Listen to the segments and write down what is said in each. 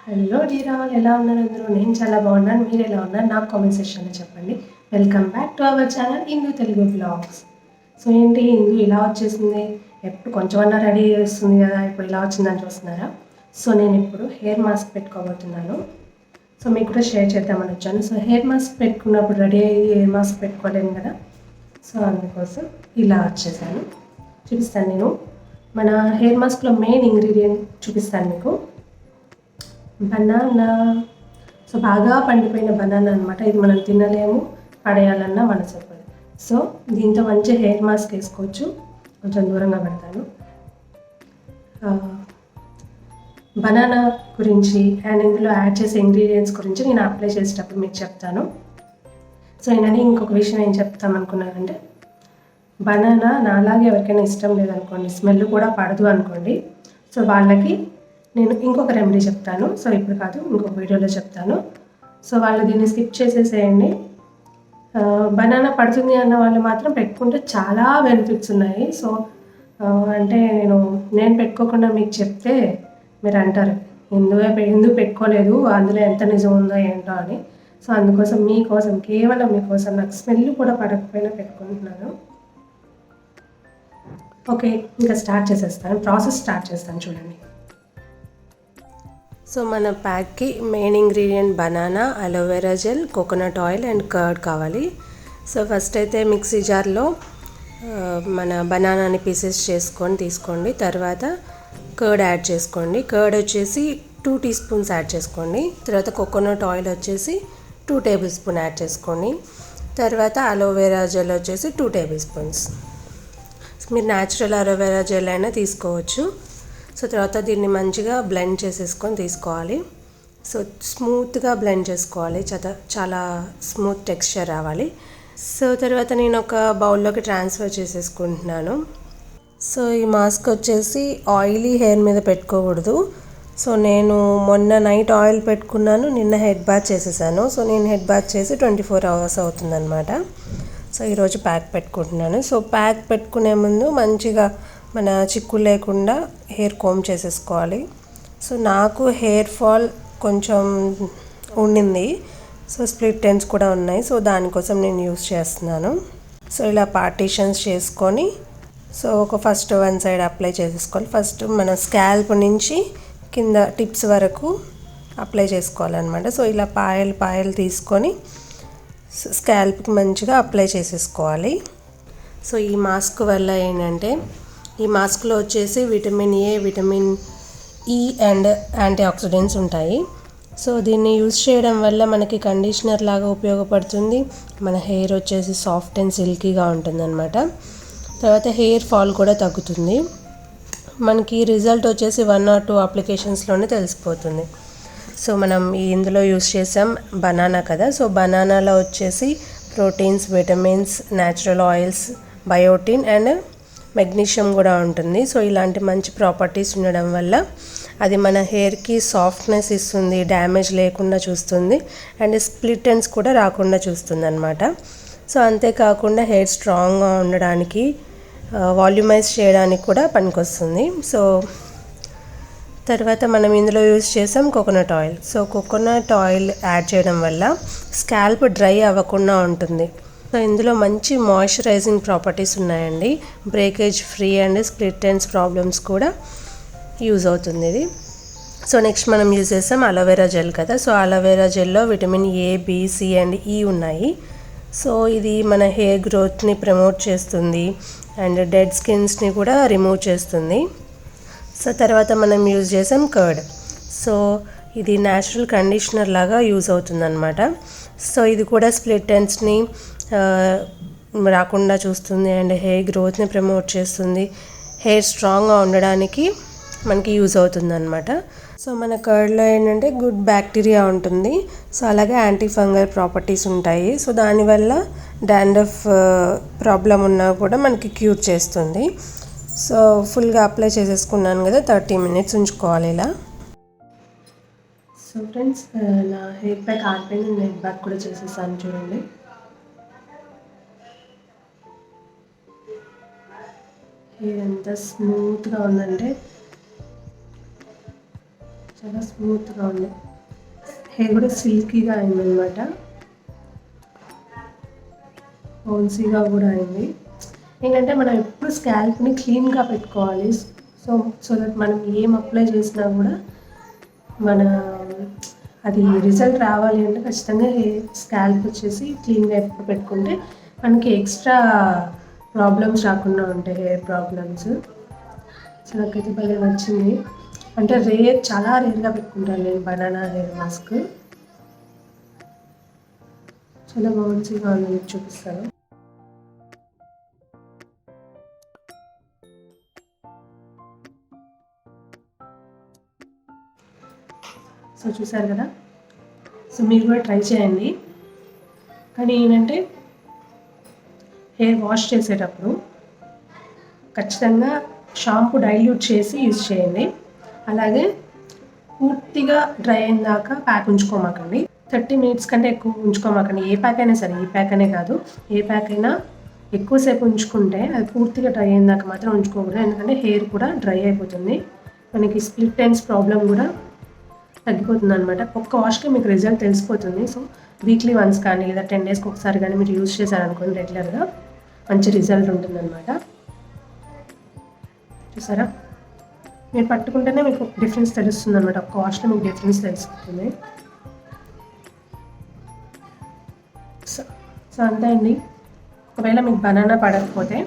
Hello dear all, ఎలా ఉన్నారు అందరూ? నేను చాలా బాగున్నాను. మీరు ఎలా ఉన్నారు? నాకు కామెంట్ సెక్షన్లో చెప్పండి. Welcome back to our channel Hindu Telugu blogs. So ఏంటి హిందూ ఇలా వచ్చేసింది, ఎప్పుడు కొంచెమన్నా రెడీ చేస్తుంది కదా, ఇప్పుడు ఇలా వచ్చిందని చూస్తున్నారా? సో నేను ఇప్పుడు హెయిర్ మాస్క్ పెట్టుకోబోతున్నాను. సో మీకు కూడా షేర్ చేద్దామని వచ్చాను. సో హెయిర్ మాస్క్ పెట్టుకున్నప్పుడు రెడీ అయ్యి హెయిర్ మాస్క్ పెట్టుకోలేను కదా, సో అందుకోసం ఇలా వచ్చేసాను. చూపిస్తాను నేను మన హెయిర్ మాస్క్లో మెయిన్ ఇంగ్రీడియంట్ చూపిస్తాను మీకు. బనానా. సో బాగా పండిపోయిన బనానా అనమాట. ఇది మనం తినలేము, పడేయాలన్నా మనసు ఒప్పదు. సో దీంతో మంచి హెయిర్ మాస్క్ వేసుకోవచ్చు. కొంచెం దూరంగా పెడతాను. బనానా గురించి అండ్ ఇందులో యాడ్ చేసే ఇంగ్రీడియంట్స్ గురించి నేను అప్లై చేసేటప్పుడు మీకు చెప్తాను. సో ఏంటంటే ఇంకొక విషయం ఏం చెప్తామనుకున్నానంటే, బనానా నాలాగే ఎవరికైనా ఇష్టం లేదనుకోండి, స్మెల్ కూడా పడదు అనుకోండి, సో వాళ్ళకి నేను ఇంకొక రెమెడీ చెప్తాను. సో ఇప్పుడు కాదు, ఇంకొక వీడియోలో చెప్తాను. సో వాళ్ళు దీన్ని స్కిప్ చేసేసేయండి. బనానా పడుతుంది అన్న వాళ్ళు మాత్రం పెట్టుకుంటే చాలా బెనిఫిట్స్ ఉన్నాయి. సో అంటే నేను పెట్టుకోకుండా మీకు చెప్తే మీరు అంటారు ఎందుకు పెట్టుకోలేదు, అందులో ఎంత నిజం ఉందో ఏంటో అని. సో అందుకోసం మీకోసం, కేవలం మీకోసం, నాకు స్మెల్ కూడా పడకపోయినా పెట్టుకుంటున్నాను. ఓకే, ఇంకా ప్రాసెస్ స్టార్ట్ చేస్తాను చూడండి. సో మన ప్యాక్కి main ingredient banana, aloe vera gel, coconut oil and curd కావాలి. సో ఫస్ట్ అయితే మిక్సీ జార్లో మన బనానాని పీసెస్ చేసుకొని తీసుకోండి. తర్వాత కర్డ్ యాడ్ చేసుకోండి. కర్డ్ వచ్చేసి 2 టీ స్పూన్స్ యాడ్ చేసుకోండి. తర్వాత కోకోనట్ ఆయిల్ వచ్చేసి 2 టేబుల్ స్పూన్ యాడ్ చేసుకోండి. తర్వాత అలోవెరా జెల్ వచ్చేసి 2 టేబుల్ స్పూన్స్. మీరు న్యాచురల్ అలోవెరా జెల్ అయినా తీసుకోవచ్చు. సో తర్వాత దీన్ని మంచిగా బ్లెండ్ చేసేసుకొని తీసుకోవాలి. సో స్మూత్గా బ్లెండ్ చేసుకోవాలి, చాలా స్మూత్ టెక్స్చర్ రావాలి. సో తర్వాత నేను ఒక బౌల్లోకి ట్రాన్స్ఫర్ చేసేసుకుంటున్నాను. సో ఈ మాస్క్ వచ్చేసి ఆయిలీ హెయిర్ మీద పెట్టుకోకూడదు. సో నేను మొన్న నైట్ ఆయిల్ పెట్టుకున్నాను, నిన్న హెడ్ బాత్ చేసేసాను. సో నేను హెడ్ బాత్ చేసి 24 అవర్స్ అవుతుందన్నమాట. సో ఈరోజు ప్యాక్ పెట్టుకుంటున్నాను. సో ప్యాక్ పెట్టుకునే ముందు మంచిగా మన చిక్కు లేకుండా హెయిర్ కోమ్ చేసేసుకోవాలి. సో నాకు హెయిర్ ఫాల్ కొంచెం ఉండింది. సో స్ప్లిట్ ఎండ్స్ కూడా ఉన్నాయి. సో దానికోసం నేను యూస్ చేస్తున్నాను. సో ఇలా పార్టీషన్స్ చేసుకొని, so first one side apply చేసేసుకోవాలి. ఫస్ట్ మన స్కాల్ప్ నుంచి కింద టిప్స్ వరకు అప్లై చేసుకోవాలన్నమాట. సో ఇలా పాయలు తీసుకొని స్కాల్ప్కి మంచిగా అప్లై చేసేసుకోవాలి. సో ఈ మాస్క్ వల్ల ఏంటంటే, ఈ మాస్క్లో వచ్చేసి vitamin A, vitamin E and antioxidants ఉంటాయి. సో దీన్ని యూజ్ చేయడం వల్ల మనకి కండిషనర్ లాగా ఉపయోగపడుతుంది. మన హెయిర్ వచ్చేసి సాఫ్ట్ అండ్ సిల్కీగా ఉంటుందన్నమాట. తర్వాత హెయిర్ ఫాల్ కూడా తగ్గుతుంది. మనకి రిజల్ట్ వచ్చేసి 1 or 2 అప్లికేషన్స్లోనే తెలిసిపోతుంది. సో మనం ఇందులో యూజ్ చేసాం బనానా కదా. సో బనానాలో వచ్చేసి proteins, vitamins, natural oils, biotin and magnesium కూడా ఉంటుంది. సో ఇలాంటి మంచి ప్రాపర్టీస్ ఉండడం వల్ల అది మన హెయిర్కి సాఫ్ట్నెస్ ఇస్తుంది, డ్యామేజ్ లేకుండా చూస్తుంది అండ్ స్ప్లిట్ ఎండ్స్ కూడా రాకుండా చూస్తుంది అన్నమాట. సో అంతేకాకుండా హెయిర్ స్ట్రాంగ్గా ఉండడానికి, వాల్యూమైజ్ చేయడానికి కూడా పనికొస్తుంది. సో తర్వాత మనం ఇందులో యూజ్ చేసాం coconut oil. So coconut oil add చేయడం వల్ల స్కాల్ప్ డ్రై అవ్వకుండా ఉంటుంది. సో ఇందులో మంచి మాయిశ్చరైజింగ్ ప్రాపర్టీస్ ఉన్నాయండి. Breakage free and split ends problems కూడా యూజ్ అవుతుంది ఇది. సో నెక్స్ట్ మనం యూజ్ చేసాం అలోవెరా జెల్ కదా. సో అలోవెరా జెల్లో vitamin A, B, C and E ఉన్నాయి. సో ఇది మన హెయిర్ గ్రోత్ని ప్రమోట్ చేస్తుంది అండ్ డెడ్ స్కిన్స్ని కూడా రిమూవ్ చేస్తుంది. సో తర్వాత మనం యూజ్ చేసాం కర్డ్. సో ఇది న్యాచురల్ కండిషనర్ లాగా యూజ్ అవుతుందన్నమాట. సో ఇది కూడా స్ప్లిట్ ఎండ్స్ని రాకుండా చూస్తుంది అండ్ హెయిర్ గ్రోత్ని ప్రమోట్ చేస్తుంది. హెయిర్ స్ట్రాంగ్గా ఉండడానికి మనకి యూజ్ అవుతుందన్నమాట. సో మన కర్డ్లో ఏంటంటే గుడ్ బ్యాక్టీరియా ఉంటుంది. సో అలాగే యాంటీ ఫంగల్ ప్రాపర్టీస్ ఉంటాయి. సో దానివల్ల డాండ్రఫ్ ప్రాబ్లం ఉన్నా కూడా మనకి క్యూర్ చేస్తుంది. సో ఫుల్గా అప్లై చేసేసుకున్నాను కదా, 30 minutes ఉంచుకోవాలి ఇలా. సో ఫ్రెండ్స్, నా హెయిర్ ప్యాక్ ఆరిపోయింది. నేను హెయిర్ ప్యాక్ కూడా చేసేసాను చూడండి. హెయిర్ ఎంత స్మూత్గా ఉందంటే చాలా స్మూత్గా ఉంది. హెయిర్ కూడా సిల్కీగా అయిందనమాట, బౌన్సీగా కూడా అయింది. ఏంటంటే మనం ఎప్పుడు స్కాల్ప్ని క్లీన్గా పెట్టుకోవాలి. సో దట్ మనం ఏం అప్లై చేసినా కూడా మన అది రిజల్ట్ రావాలి అంటే ఖచ్చితంగా స్కాల్ప్ వచ్చేసి క్లీన్గా ఎప్పుడు పెట్టుకుంటే మనకి ఎక్స్ట్రా ప్రాబ్లమ్స్ రాకుండా ఉంటాయి, హెయిర్ ప్రాబ్లమ్స్. సో నాకైతే బాగా నచ్చింది. అంటే చాలా రేర్గా పెట్టుకుంటాను నేను బనానా హెయిర్ మాస్క్. చాలా బౌన్సీగా ఉంది, మీకు చూపిస్తాను. సో చూసారు కదా. సో మీరు కూడా ట్రై చేయండి. కానీ ఏంటంటే హెయిర్ వాష్ చేసేటప్పుడు ఖచ్చితంగా షాంపూ డైల్యూట్ చేసి యూజ్ చేయండి. అలాగే పూర్తిగా డ్రై అయిన దాకా ప్యాక్ ఉంచుకోమాకండి. 30 మినిట్స్ కంటే ఎక్కువ ఉంచుకోమాకండి. ఏ ప్యాక్ అయినా సరే, ఈ ప్యాక్ అనే కాదు, ఏ ప్యాక్ అయినా ఎక్కువసేపు ఉంచుకుంటే అది పూర్తిగా డ్రై అయిన దాకా మాత్రం ఉంచుకోకూడదు. ఎందుకంటే హెయిర్ కూడా డ్రై అయిపోతుంది, మనకి స్ప్లిట్ ఎండ్స్ ప్రాబ్లం కూడా తగ్గిపోతుంది అనమాట. ఒక్క వాష్కి మీకు రిజల్ట్ తెలిసిపోతుంది. సో వీక్లీ వన్స్ కానీ లేదా 10 డేస్కి ఒకసారి కానీ మీరు యూజ్ చేశారనుకోండి రెగ్యులర్గా, మంచి రిజల్ట్ ఉంటుందన్నమాట. చూసారా, మీరు పట్టుకుంటేనే మీకు డిఫరెన్స్ తెలుస్తుంది అనమాట. ఒక్క వాష్లో మీకు డిఫరెన్స్ తెలిసిపోతుంది. సో అంతే అండి. ఒకవేళ మీకు బనానా పడకపోతే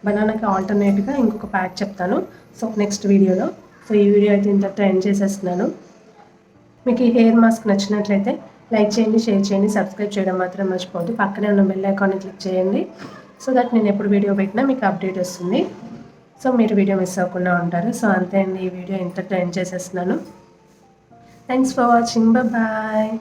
బనానాకి ఆల్టర్నేట్గా ఇంకొక ప్యాక్ చెప్తాను సో నెక్స్ట్ వీడియోలో. సో ఈ వీడియో అయితే ఇంతటితో ఎండ్ చేసేస్తున్నాను. మీకు ఈ హెయిర్ మాస్క్ నచ్చినట్లయితే లైక్ చేయండి, షేర్ చేయండి, సబ్స్క్రైబ్ చేయడం మాత్రం మర్చిపోవద్దు. పక్కనే ఉన్న బెల్ ఐకాన్ని క్లిక్ చేయండి. సో దట్ నేను ఎప్పుడు వీడియో పెట్టినా మీకు అప్డేట్ వస్తుంది. సో మీరు వీడియో మిస్ అవ్వకుండా ఉంటారు. సో అంతే అండి, ఈ వీడియో ఇంతటితో ఎండ్ చేసేస్తున్నాను. Thanks for watching. బాయ్.